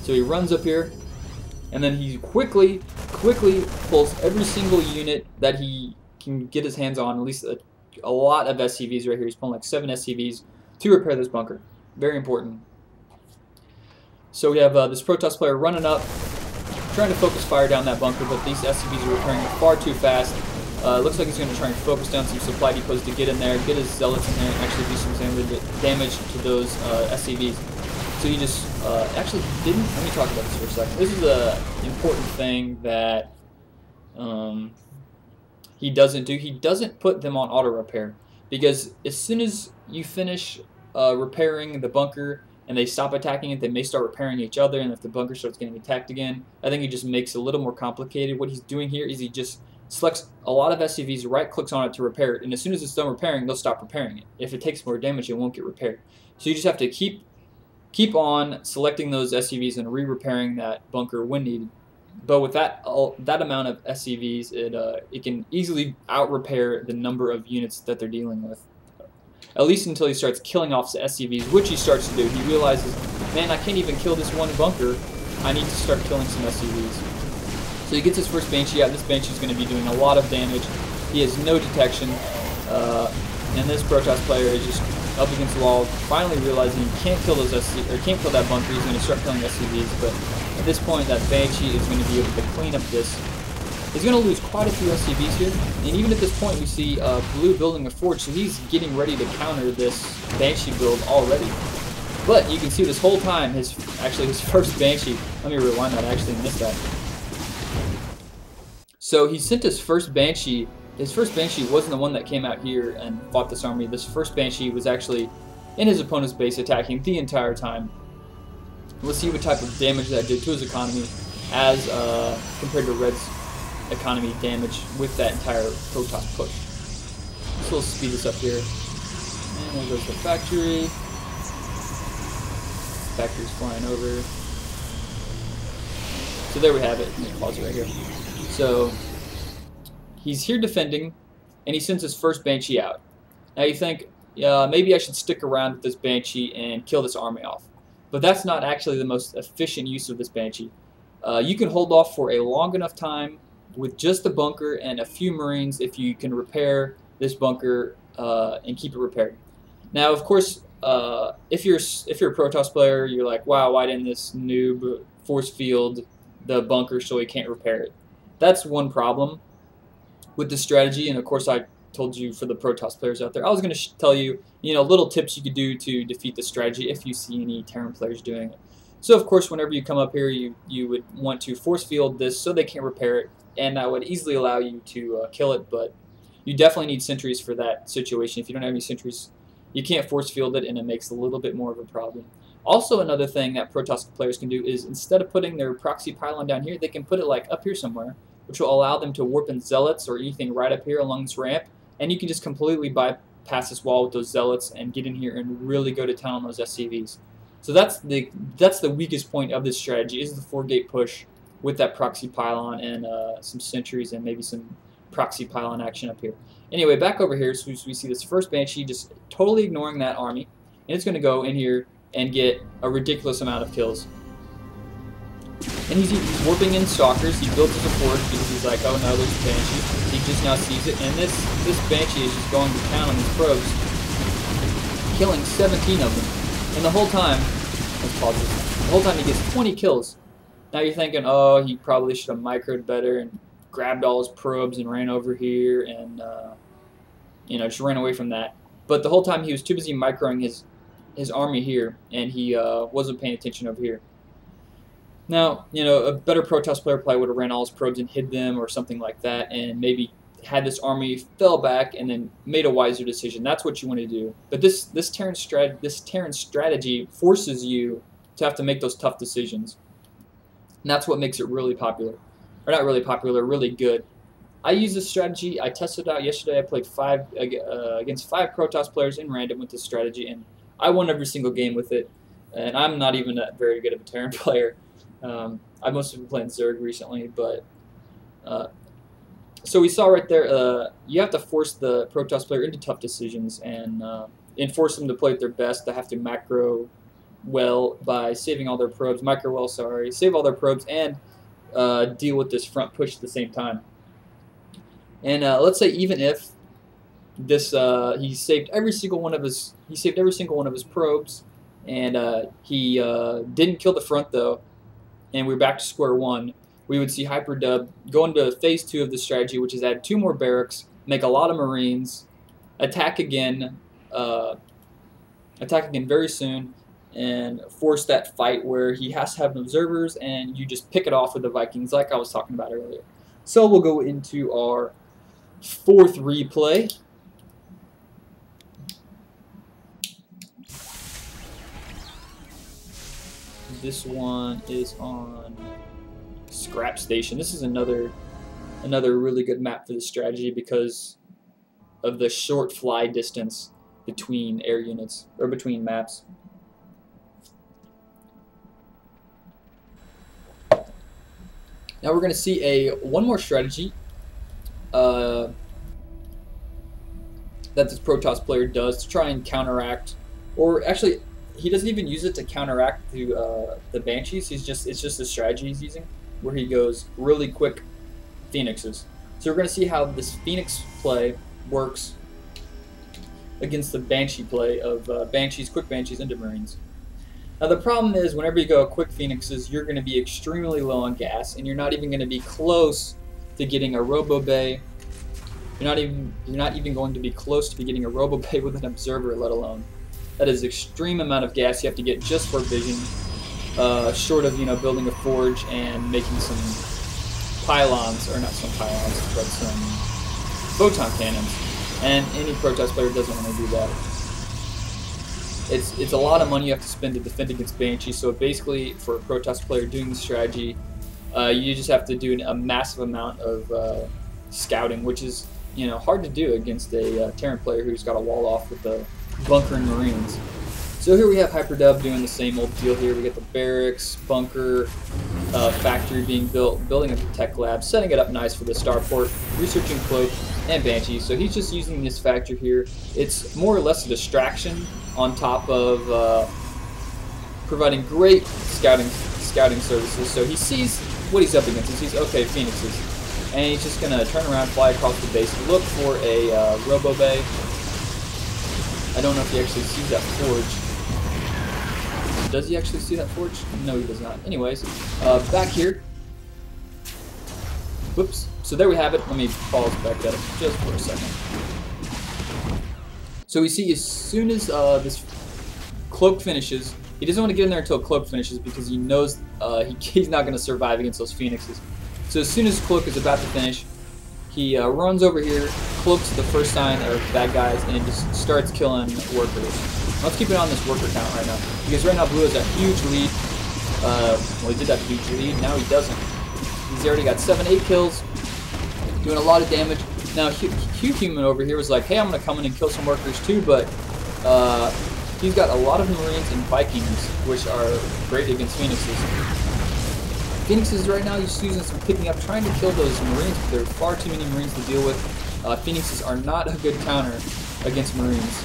So he runs up here, and then he quickly pulls every single unit that he can get his hands on, at least a lot of SCVs right here. He's pulling like 7 SCVs to repair this bunker. Very important. So we have this Protoss player running up, trying to focus fire down that bunker, but these SCVs are repairing it far too fast. Looks like he's going to try and focus down some supply depots to get in there, get his zealots in there, and actually do some damage to those SCVs. So he just actually didn't. Let me talk about this for a second. This is an important thing that he doesn't do. He doesn't put them on auto repair, because as soon as you finish repairing the bunker and they stop attacking it, they may start repairing each other, and if the bunker starts getting attacked again, I think it just makes it a little more complicated. What he's doing here is he just selects a lot of SCVs, right-clicks on it to repair it, and as soon as it's done repairing, they'll stop repairing it. If it takes more damage, it won't get repaired. So you just have to keep on selecting those SCVs and re-repairing that bunker when needed. But with that amount of SCVs, it can easily out-repair the number of units that they're dealing with. At least until he starts killing off the SCVs, which he starts to do. He realizes, man, I can't even kill this one bunker. I need to start killing some SCVs. So he gets his first Banshee out. This Banshee is going to be doing a lot of damage. He has no detection, and this Protoss player is just up against the wall, finally realizing he can't kill those can't kill that bunker. He's going to start killing SCVs, but at this point, that Banshee is going to be able to clean up this. He's going to lose quite a few SCVs here, and even at this point, we see Blue building a forge, so he's getting ready to counter this Banshee build already. But you can see this whole time, his first Banshee. Let me rewind that. I actually missed that. So he sent his first Banshee. His first Banshee wasn't the one that came out here and fought this army. This first Banshee was actually in his opponent's base, attacking the entire time. Let's see what type of damage that did to his economy as compared to Red's economy damage with that entire Protoss push. So let's speed this up here. And there goes the factory. Factory's flying over. So there we have it. Let me pause it right here. So he's here defending, and he sends his first Banshee out. Now you think, maybe I should stick around with this Banshee and kill this army off. But that's not actually the most efficient use of this Banshee. You can hold off for a long enough time with just the bunker and a few Marines if you can repair this bunker and keep it repaired. Now, of course, if you're a Protoss player, you're like, wow, why didn't this noob force field the bunker so he can't repair it? That's one problem with this strategy, and of course I told you for the Protoss players out there, I was going to tell you, little tips you could do to defeat this strategy if you see any Terran players doing it. So of course, whenever you come up here, you would want to force field this so they can't repair it, and that would easily allow you to kill it, but you definitely need sentries for that situation. If you don't have any sentries, you can't force field it, and it makes a little bit more of a problem. Also, another thing that Protoss players can do is, instead of putting their proxy pylon down here, they can put it like up here somewhere, which will allow them to warp in zealots or anything right up here along this ramp, and you can just completely bypass this wall with those zealots and get in here and really go to town on those SCVs. So that's the weakest point of this strategy, is the 4-gate push with that proxy pylon and some sentries and maybe some proxy pylon action up here. Anyway, back over here, so we see this first Banshee just totally ignoring that army, and it's going to go in here and get a ridiculous amount of kills. And he's warping in stalkers. He builds us a forge because he's like, oh no, there's a Banshee. He just now sees it, and this Banshee is just going to town on these probes, killing 17 of them. And the whole time, let's pause this. The whole time he gets 20 kills. Now you're thinking, oh, he probably should have microed better and grabbed all his probes and ran over here and just ran away from that. But the whole time he was too busy microing his army here, and he wasn't paying attention over here. Now, a better Protoss player probably would have ran all his probes and hid them or something like that, and maybe had this army fell back and then made a wiser decision. That's what you want to do. But this Terran strategy forces you to have to make those tough decisions. And that's what makes it really popular. Or not really popular, really good. I use this strategy. I tested it out yesterday. I played against 5 Protoss players in random with this strategy, and I won every single game with it. And I'm not even that very good of a Terran player. I've mostly been playing Zerg recently, but so we saw right there, you have to force the Protoss player into tough decisions and force them to play at their best. They have to macro well by saving all their probes, micro well, sorry, save all their probes and deal with this front push at the same time. And let's say even if this he saved every single one of his probes, and he didn't kill the front though, and we're back to square one. We would see Hyperdub go into phase 2 of the strategy, which is add 2 more barracks, make a lot of Marines, attack again very soon, and force that fight where he has to have observers, and you just pick it off with the Vikings, like I was talking about earlier. So we'll go into our 4th replay. This one is on Scrap Station. This is another really good map for this strategy because of the short fly distance between air units, or between maps. Now we're going to see one more strategy that this Protoss player does to try and counteract, or actually he doesn't even use it to counteract the Banshees. It's just a strategy he's using where he goes really quick Phoenixes. So we're going to see how this Phoenix play works against the Banshee play of quick Banshees into Marines. Now the problem is whenever you go quick Phoenixes, you're going to be extremely low on gas, and you're not even going to be close to getting a Robo Bay. You're not even going to be close to getting a Robo Bay with an observer, let alone. That is extreme amount of gas you have to get just for vision, short of building a forge and making some pylons, or not some pylons, but some photon cannons. And any Protoss player doesn't want to do that. It's a lot of money you have to spend to defend against Banshee. So basically, for a Protoss player doing the strategy, you just have to do a massive amount of scouting, which is hard to do against a Terran player who's got a wall off with the bunker and Marines. So here we have Hyperdub doing the same old deal here. We get the barracks, bunker, factory being built, building a tech lab, setting it up nice for the starport, researching cloak and Banshee. So he's just using this factory here. It's more or less a distraction on top of providing great scouting services. So he sees what he's up against. He sees, okay, Phoenixes. And he's just going to turn around, fly across the base, look for a Robo Bay. I don't know if he actually sees that forge. Does he actually see that forge? No, he does not. Anyways, back here. Whoops. So there we have it. Let me pause back at it just for a second. So we see as soon as this cloak finishes, he doesn't want to get in there until cloak finishes because he knows he's not going to survive against those Phoenixes. So as soon as cloak is about to finish, he runs over here, cloaks the first sign of bad guys, and just starts killing workers. Let's keep it on this worker count right now, because right now Blue has a huge lead. Well, he did have a huge lead, now he doesn't. He's already got 7-8 kills, doing a lot of damage. Now Human over here was like, hey, I'm going to come in and kill some workers too, but he's got a lot of Marines and Vikings, which are great against Phoenixes. Phoenixes right now, he's using some picking up, trying to kill those Marines, but there are far too many Marines to deal with. Phoenixes are not a good counter against Marines.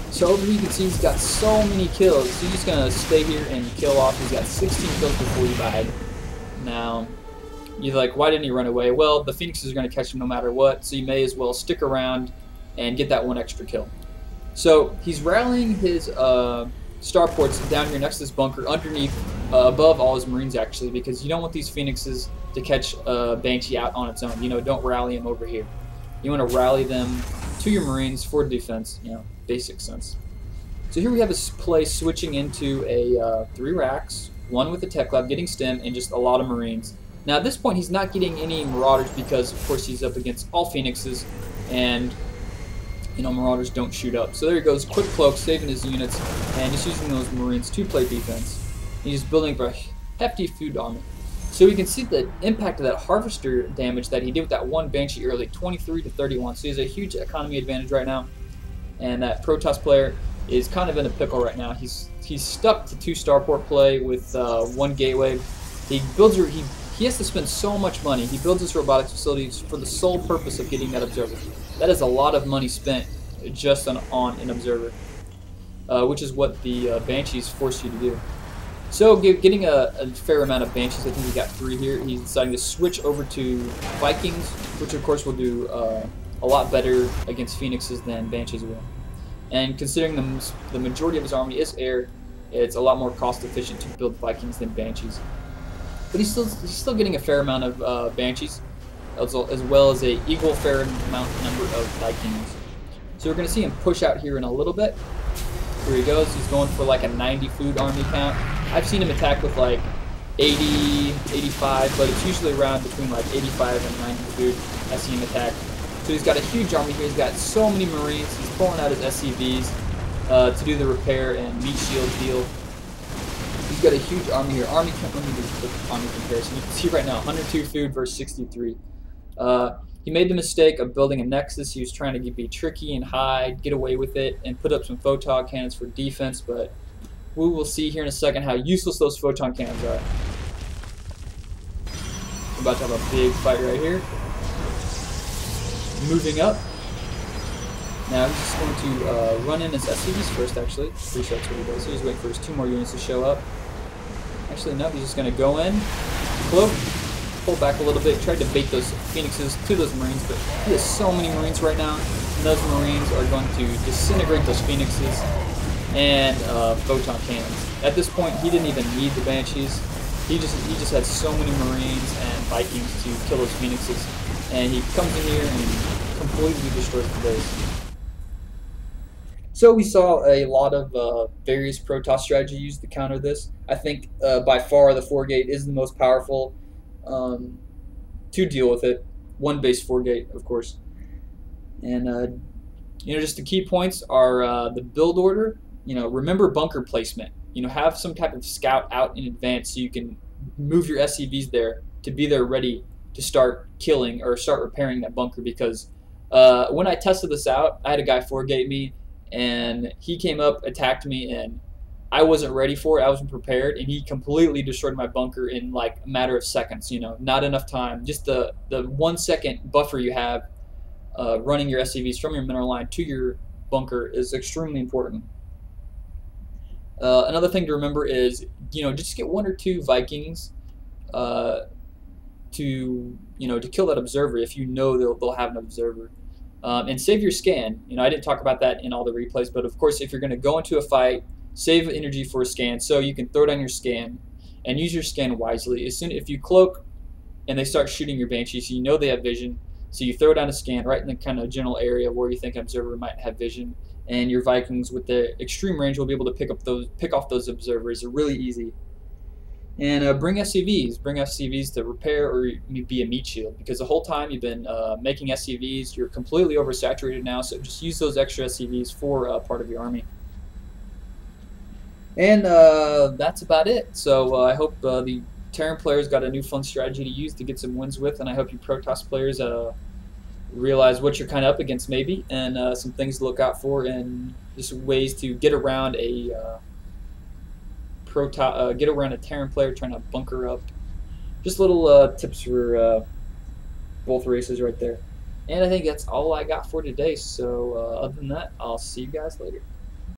So over here you can see he's got so many kills. So he's just going to stay here and kill off. He's got 16 kills before he died. Now, you're like, why didn't he run away? Well, the Phoenixes are going to catch him no matter what, so you may as well stick around and get that one extra kill. So he's rallying his starports down here next to this bunker, underneath, above all his Marines actually, because you don't want these Phoenixes to catch Banshee out on its own. Don't rally him over here. You want to rally them to your Marines for defense, basic sense. So here we have a play switching into a 3 racks, 1 with the tech lab, getting stem, and just a lot of Marines. Now at this point he's not getting any Marauders because of course he's up against all Phoenixes, and Marauders don't shoot up. So there he goes, quick cloak, saving his units, and just using those Marines to play defense. He's building up a hefty food army. So we can see the impact of that harvester damage that he did with that one Banshee early, 23 to 31. So he has a huge economy advantage right now. And that Protoss player is kind of in a pickle right now. He's stuck to 2 starport play with 1 gateway. He has to spend so much money. He builds his robotics facilities for the sole purpose of getting that observer. That is a lot of money spent just on an observer. which is what the Banshees force you to do. So getting a fair amount of Banshees, I think he got 3 here. He's deciding to switch over to Vikings, which of course will do a lot better against Phoenixes than Banshees will. And considering the majority of his army is air, it's a lot more cost efficient to build Vikings than Banshees. But he's still getting a fair amount of Banshees, as well as a equal fair amount number of Vikings. So we're going to see him push out here in a little bit. Here he goes. He's going for like a 90 food army count. I've seen him attack with like 80, 85, but it's usually around between like 85 and 90 food. I see him attack. So he's got a huge army here. He's got so many Marines. He's pulling out his SCVs to do the repair and meat shield deal. He's got a huge army here. Army count, let me do the army comparison. You can see right now 102 food versus 63. He made the mistake of building a Nexus. He was trying to be tricky and hide, get away with it, and put up some photon cannons for defense, but we will see here in a second how useless those photon cannons are. We're about to have a big fight right here. Moving up. Now he's just going to run in his SCVs first, actually. Pretty sure that's what he does. He's waiting for his 2 more units to show up. Actually, no, he's just going to go in, cloak, pull back a little bit, tried to bait those Phoenixes to those Marines, but he has so many Marines right now, and those Marines are going to disintegrate those Phoenixes and photon cannons. At this point, he didn't even need the Banshees. He just had so many Marines and Vikings to kill those Phoenixes, and he comes in here and completely destroys the base. So we saw a lot of various Protoss strategy used to counter this. I think by far the 4-gate is the most powerful to deal with it. 1 base 4-gate, of course. And just the key points are the build order. Remember bunker placement. Have some type of scout out in advance so you can move your SCVs there to be there ready to start killing or start repairing that bunker. Because when I tested this out, I had a guy 4-gate me, and he came up, attacked me, and I wasn't ready for it. I wasn't prepared, and he completely destroyed my bunker in like a matter of seconds. Not enough time. Just the 1 second buffer you have running your SCVs from your mineral line to your bunker is extremely important. Another thing to remember is just get 1 or 2 Vikings to kill that observer if they'll have an observer. And save your scan. I didn't talk about that in all the replays, but of course, if you're going to go into a fight, save energy for a scan so you can throw down your scan and use your scan wisely. If you cloak and they start shooting your Banshees, they have vision, so you throw down a scan right in the kind of general area where you think an observer might have vision, and your Vikings with the extreme range will be able to pick off those observers. They're really easy. And bring SCVs to repair or be a meat shield, because the whole time you've been making SCVs, you're completely oversaturated now, so just use those extra SCVs for part of your army. And that's about it. So I hope the Terran players got a new fun strategy to use to get some wins with, and I hope you Protoss players realize what you're kind of up against maybe, and some things to look out for, and just ways to get around a Terran player trying to bunker up. Just little tips for both races right there. And I think that's all I got for today. So other than that, I'll see you guys later.